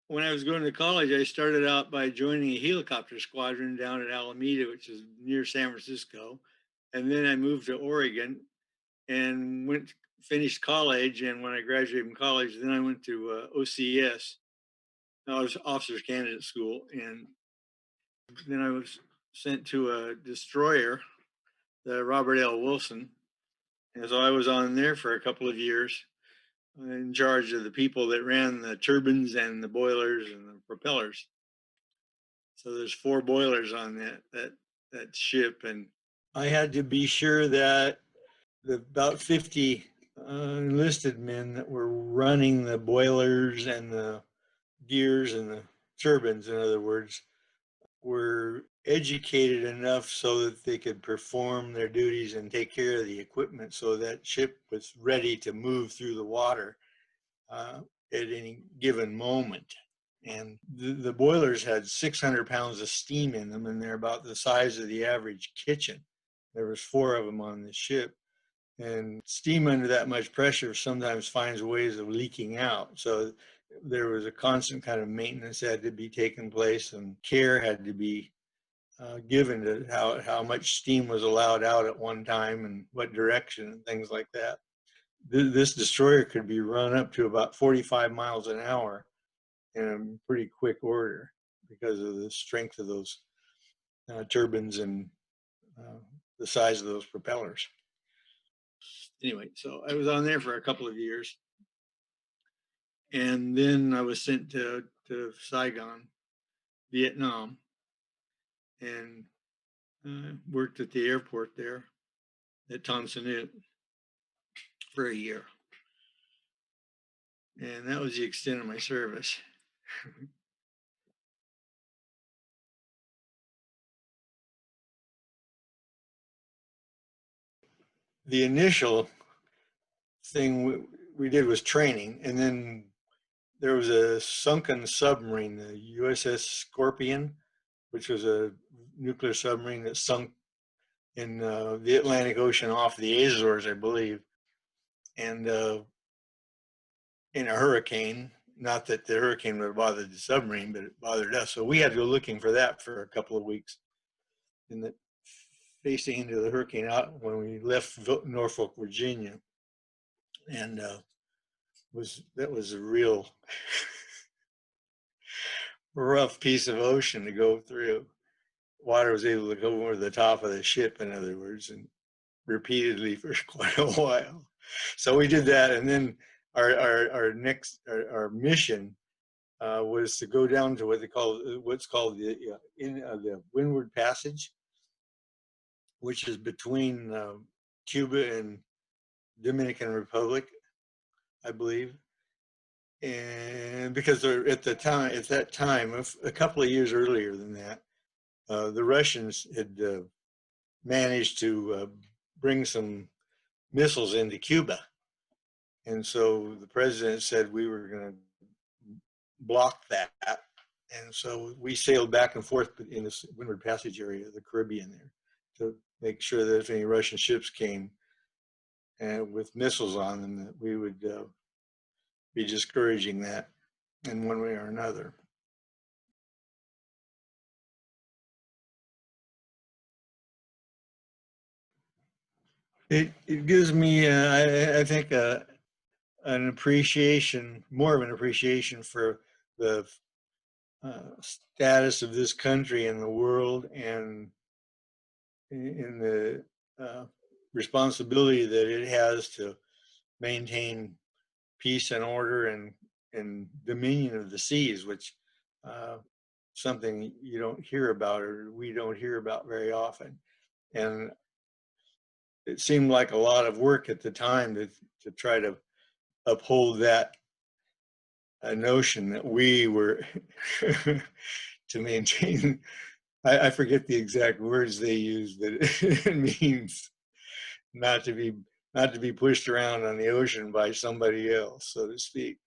when I was going to college, I started out by joining a helicopter squadron down at Alameda, which is near San Francisco. And then I moved to Oregon and finished college. And when I graduated from college, then I went to OCS. I was Officers Candidate School, and then I was sent to a destroyer, the Robert L. Wilson. And so I was on there for a couple of years in charge of the people that ran the turbines and the boilers and the propellers. So there's four boilers on that ship, and I had to be sure that the about 50 enlisted men that were running the boilers and the gears and the turbines, in other words, were educated enough so that they could perform their duties and take care of the equipment so that ship was ready to move through the water uh, at any given moment. And the boilers had 600 pounds of steam in them, and they're about the size of the average kitchen. There was four of them on the ship, and steam under that much pressure sometimes finds ways of leaking out. So there was a constant kind of maintenance that had to be taking place, and care had to be given to how much steam was allowed out at one time and what direction and things like that. This destroyer could be run up to about 45 miles an hour in a pretty quick order because of the strength of those turbines and uh, the size of those propellers. Anyway, so I was on there for a couple of years, and then I was sent to Saigon, Vietnam, and worked at the airport there at Ton Sanut for a year. And that was the extent of my service. The initial thing we did was training, and then there was a sunken submarine, the USS Scorpion, which was a nuclear submarine that sunk in the Atlantic Ocean off the Azores, I believe, and in a hurricane. Not that the hurricane would have bothered the submarine, but it bothered us. So we had to go looking for that for a couple of weeks. In the facing into the hurricane out when we left Norfolk, Virginia, and that was a real rough piece of ocean to go through. Water was able to go over the top of the ship, in other words, and repeatedly for quite a while. So we did that, and then our next our mission was to go down to what's called the Windward Passage, which is between Cuba and Dominican Republic, I believe. And because at that time, a couple of years earlier than that, the Russians had managed to bring some missiles into Cuba. And so the president said we were going to block that. And so we sailed back and forth in this Windward Passage area, the Caribbean there, to make sure that if any Russian ships came with missiles on them, that we would be discouraging that in one way or another. It gives me, I think, an appreciation, more of an appreciation for the status of this country in the world and in the responsibility that it has to maintain peace and order and dominion of the seas, which something you don't hear about or we don't hear about very often. And it seemed like a lot of work at the time to try to uphold that notion that we were to maintain. I forget the exact words they used, but it means not to be pushed around on the ocean by somebody else, so to speak.